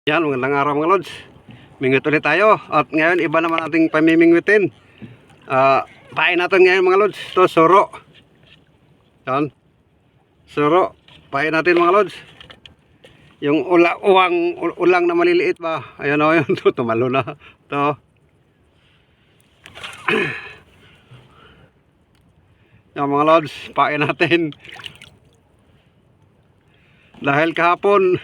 Yan, magandang araw mga lods. Mingwit ulit tayo. At ngayon, iba naman ating pamimingwitin. Pain natin ngayon mga lods. Ito, suro. Yan. Suro. Pain natin mga lods. Yung ulang na maliliit ba. Ayan o, yun. Tumalo na. Ito. Yan mga lods. Pain natin. Dahil kahapon,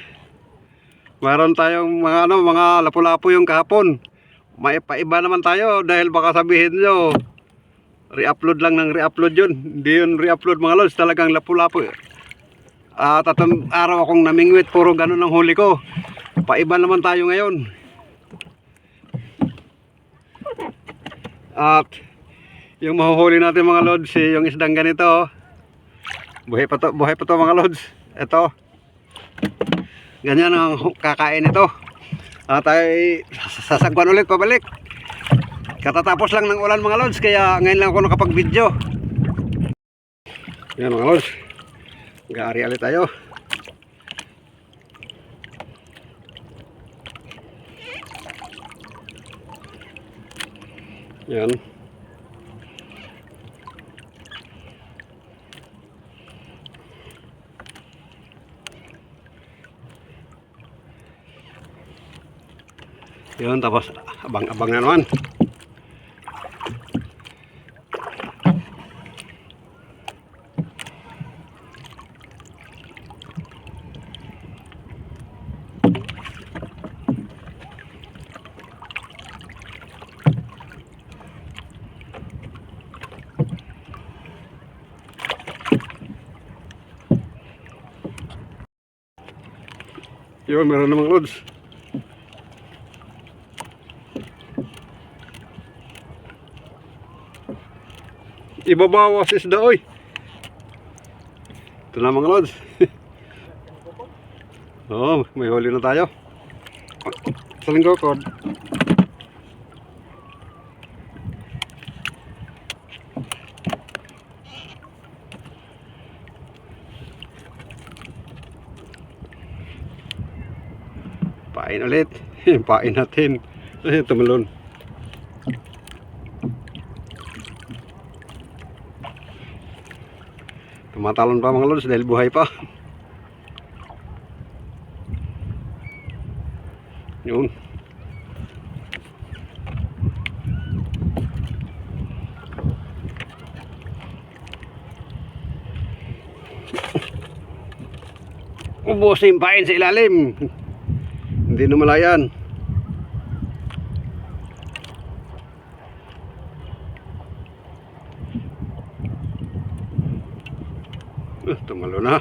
mayroon tayong mga lapu-lapu yung kahapon. May paiba naman tayo dahil baka sabihin nyo re-upload lang ng re-upload yun. Hindi yun re-upload mga lods, talagang lapu-lapu. Tatong araw akong namingwit, puro ganun ang huli ko. Paiba naman tayo ngayon. At yung mahuhuli natin mga lods, yung isdang ganito. Buhay pa to mga lods. Ito. Ganyan ang kakain ito. Tayo sasagwan ulit pabalik. Katatapos lang ng ulan mga lods, kaya ngayon lang ako nakapag-video. Yan mga lods. Gaari ulit tayo. Yan. Yun, tapos abang-abang na naman. Yun, meron namang lods. Ibabawas isda oy. Ito na mga lods. Oh, may huli na tayo. Saling go cord. Pain ulit. Pain natin. Tumalon. Tumatalon pa mga lods dahil buhay pa. Yun. Ubos yung pain sa ilalim. Hindi numalayan. Tumalo na.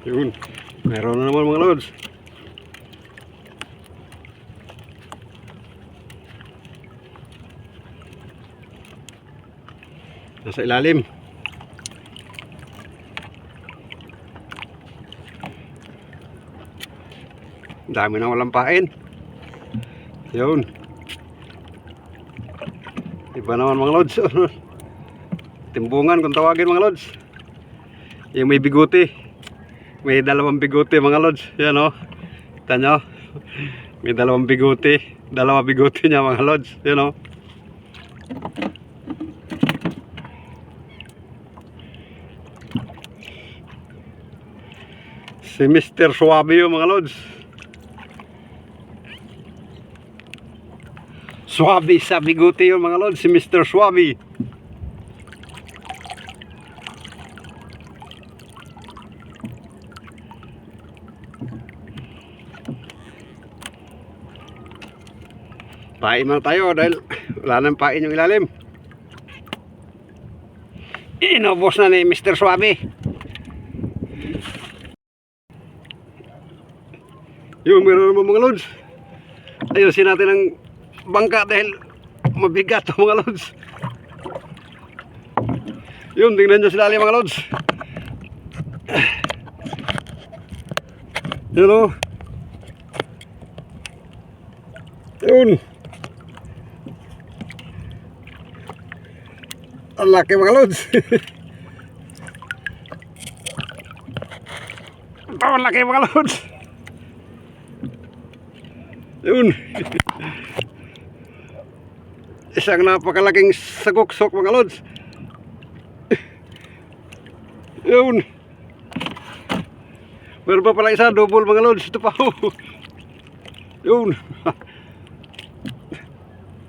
Yun. Meron na naman mga lods. Nasa ilalim. Dami na walang pain. Yun. Iba naman mga lods. Timbungan kung tawagin mga lods. Yung may biguti. May dalawang biguti mga lods. Yan o. Kita nyo. May dalawang biguti. Dalawa biguti niya mga lods. Yan o. Si Mr. Suabe yung mga lods. Suabe sa biguti yung mga lods. Si Mr. Suabe. Pain na tayo dahil wala nang pain yung ilalim. Inubos na ni Mr. Suabe. Yung meron naman mga lods. Ayusin natin ang bangka dahil mabigat ang mga lods. Yun, tingnan nyo sila mga lods. Yun o. Yun. Ang laki mga lods. Ito, ang laki mga lods. Yun. Isang napakalaking sagoksok mga lods. Yun. Meron pa pala isa, double mga lods. Ito pa. Yun.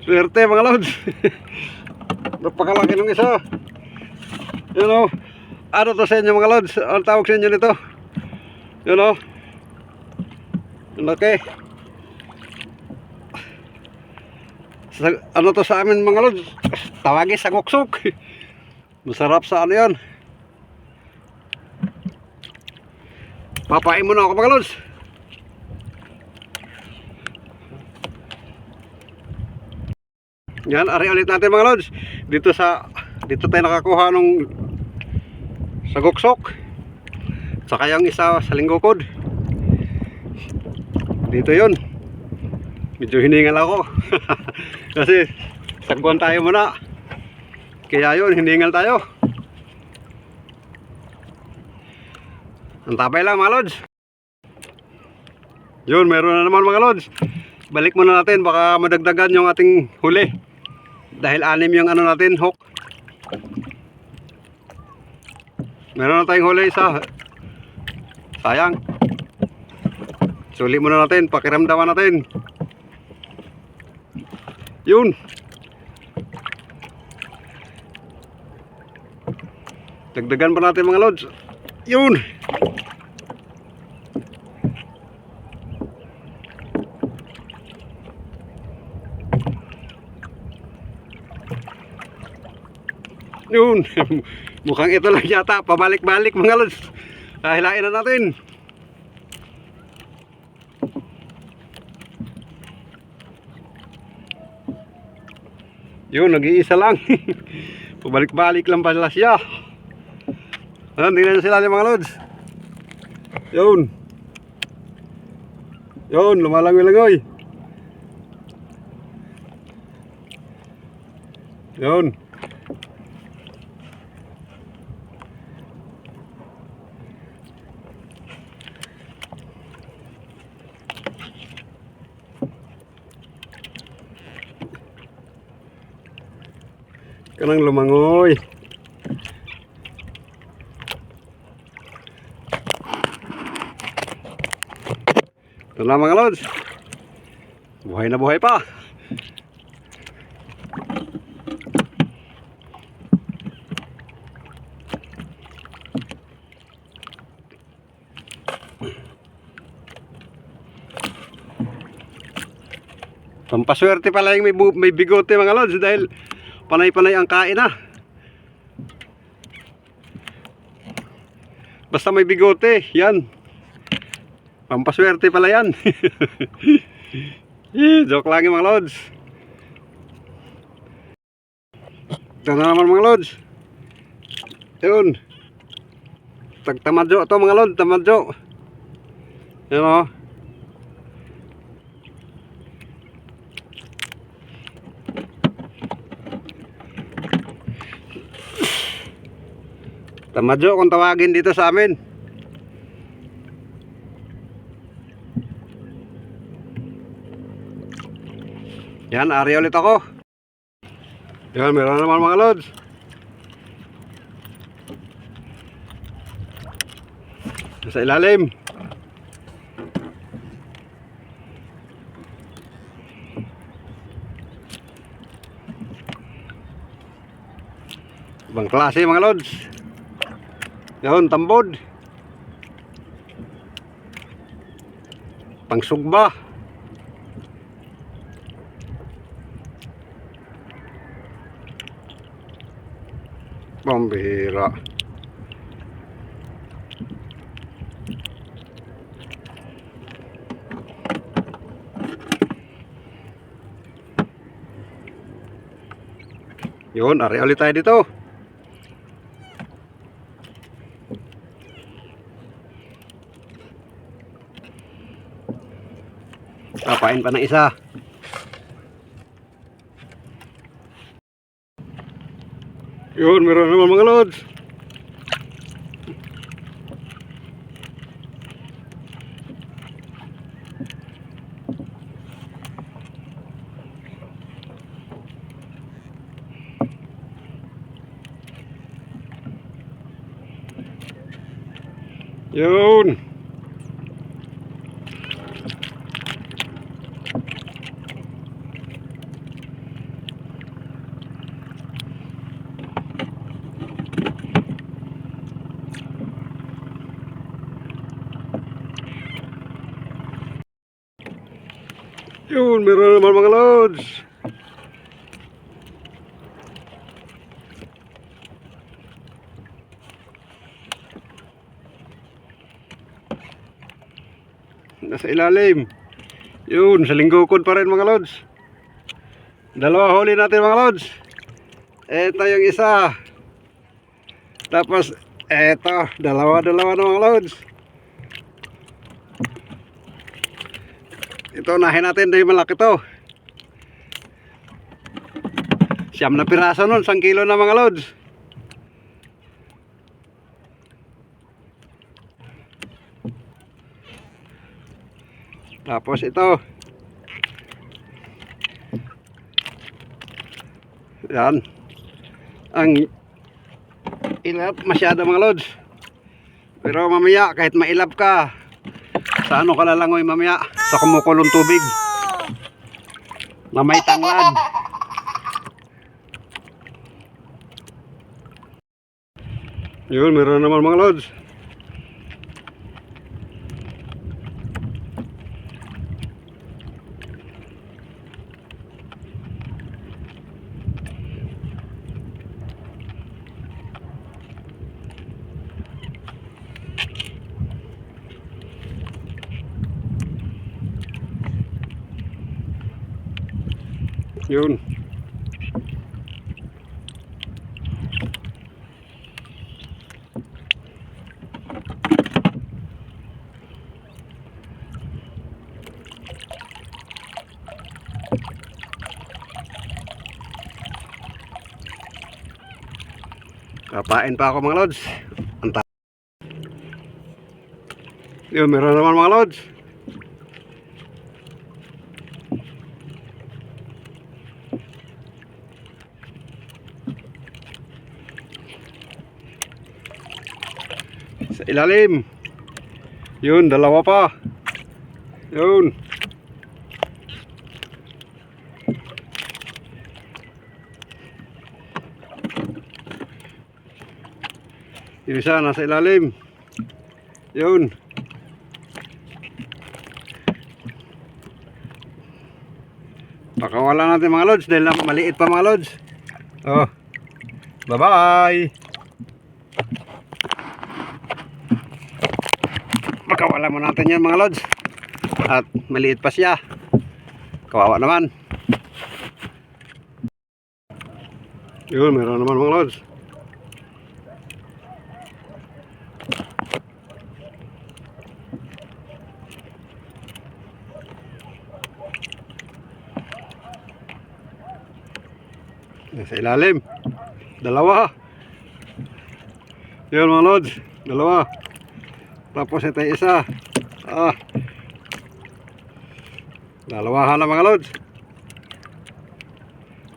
Swerte mga lods. Napakalaki ng isa. Yun o. Ano to sa inyo mga lods? Ang tawag sa inyo nito? Yun o. Laki. Ano to sa amin mga lods? Tawagin sa ngoksok. Masarap sa ano yan. Papain mo na ako mga lods. Yan, ari ulit natin mga lods. Dito tayo nakakuha nung sa goksok. Saka yung isa sa linggokod. Dito yun. Medyo hiningal ako. Kasi sagwan tayo muna. Kaya yun, hiningal tayo. Ang tabay lang mga lods. Yun, meron na naman mga lods. Balik muna natin, baka madagdagan yung ating huli. Dahil 6 yung ano natin, hook. Meron na tayong huli isa. Sayang. Suli muna natin, pakiramdaman natin. Yun. Dagdagan pa natin mga lods. Yun. Yun. Mukhang ito lang yata. Pabalik-balik mga lods. Hilain na natin. Yun, nag-iisa lang. Pabalik-balik lang pala siya. Tingnan sila mga lods. Yun. Yun, lumalangoy-langoy. Yun. Kanang lumangoy. Ito na mga lods. Buhay na buhay pa. Pampaswerte pala yung may bigote mga lods dahil panay-panay ang kain na. Basta may bigote, yan. Pampaswerte pala yan. Joke lang yung mga lods. Ito na naman mga lods. Yun. Tamadyo ito mga lods, tamadyo. Yan o. Tamadyo kung tawagin dito sa amin. Yan, ari ulit ako. Yan, meron naman mga lods. Sa ilalim. Ibang klase mga lods. Yan, tambod. Pangsugba. Pambihira. Yun, ari ulit tayo dito. Papain pa ng isa. Yun, meron naman mga lods. Yun. Yun, meron naman mga lods. Nasa ilalim. Yun, sa linggokod pa rin mga lods. Dalawa huli natin mga lods. Ito yung isa. Tapos, eto, dalawa-dalawa na mga lods. Ito, unahin natin dahil malaki to. 9 na piraso nun, 1 kilo na mga lods. Tapos ito. Yan. Ang ilap masyado mga lods. Pero mamaya kahit mailap ka, sa ano ka lalangoy mamaya? Sa kumukulong tubig na may tanglad. Yun, meron naman mga lods. Yun. Kapain pa ako mga lods. Yun, meron naman mga lods. Sa ilalim. Yun, dalawa pa. Yun. Yung isa nasa ilalim. Yun. Pakawala natin mga lods dahil maliit pa mga lods. Oh. Bye-bye. Pakawala mo natin yan mga lods. At maliit pa siya. Kawawa naman. Yun, meron naman mga lods. Sa ilalim. Dalawa. Yun mga lods. Dalawa. Tapos ito yung isa. Dalawahan na mga lods.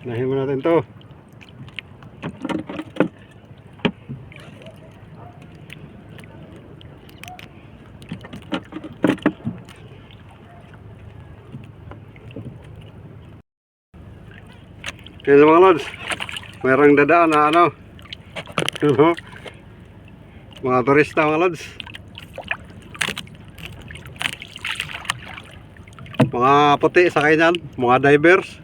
Nahin mo natin to. Yan mga lods. Merong dadaan na ano. Mga turista mga lods. Mga puti sa kanyan. Mga divers.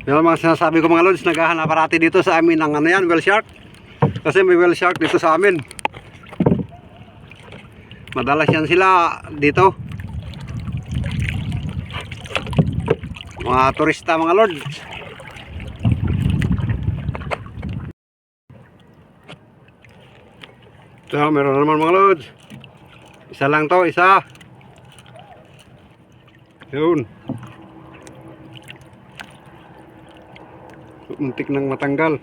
Yan mga sinasabi ko mga lods. Naghahanap parati dito sa amin ng ano yan, whale shark. Kasi may whale shark dito sa amin. Madalas yan sila dito. Mga turista mga lord. So meron naman mga lord. Isa lang to, isa. Yun. muntik nang matanggal.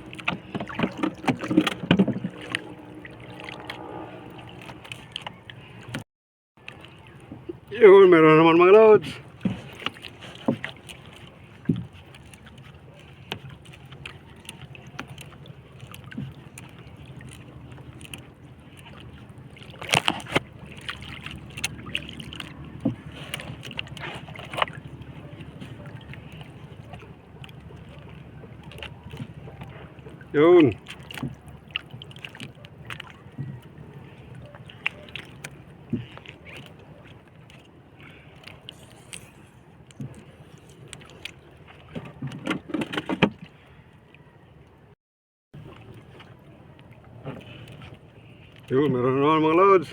Yun, meron naman mga lods. Yun. Yun, meron naman mga lods.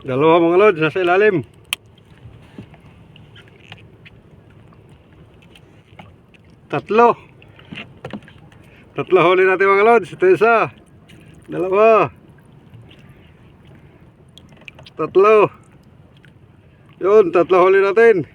Dalawa mga lods, nasa ilalim. Tatlo. Tatlo huli natin mga lods. Ito isa. Dalawa. Tatlo. Yun, tatlo huli natin.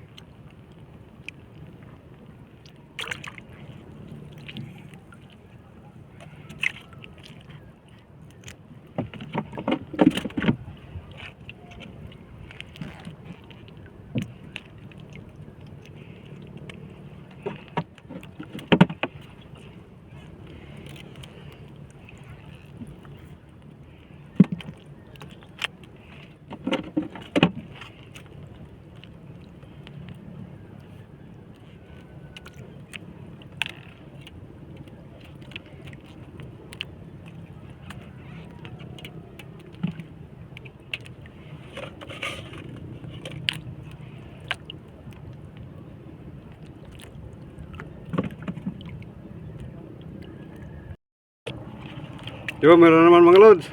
Yun, meron naman mga lods.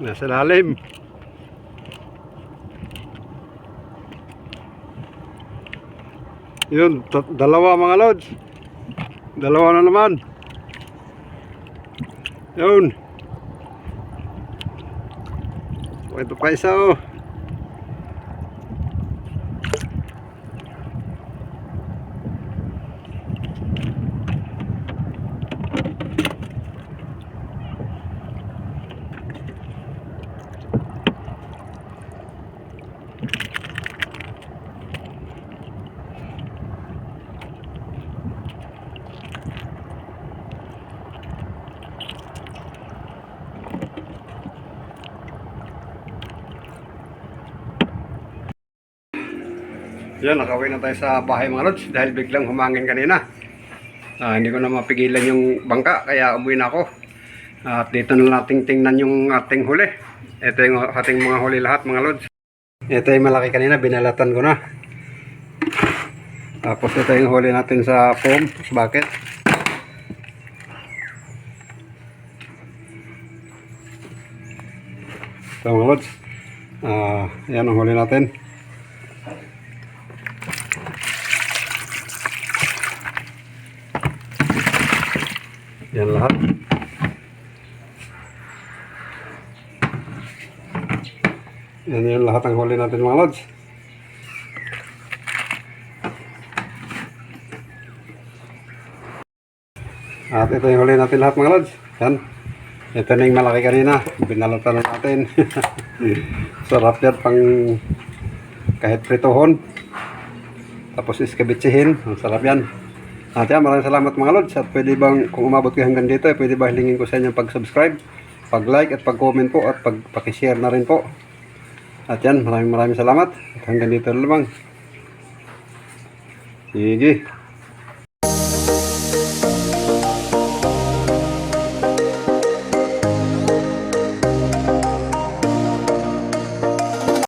Nasa lalim. Yun, dalawa mga lods. Dalawa na naman. Yun. Ito pa isa oh. Yan, nakauwi na tayo sa bahay mga lods dahil biglang humangin kanina. Hindi ko na mapigilan yung bangka kaya umuwi na ako. At dito na natin tingnan yung ating huli. Ito yung ating mga huli lahat mga lods. Ito yung malaki kanina, binalatan ko na. Tapos ito yung huli natin sa foam, sa bucket. Ito mga lods. Yan ang huli natin. Yan lahat. Yan yung lahat ang huli natin mga lods. At ito yung huli natin lahat mga lods. Yan. Ito na yung malaki kanina. Binalatan na natin. Sarap yan pang kahit pritohon. Tapos iskabitsihin. Ang sarap yan. At yan, maraming salamat mga lods. At pwede bang, kung umabot kayo hanggang dito, pwede ba hilingin ko sa inyo pag-subscribe, pag-like at pag-comment po at pag-share na rin po. At yan, maraming salamat. At hanggang dito lamang. Sige.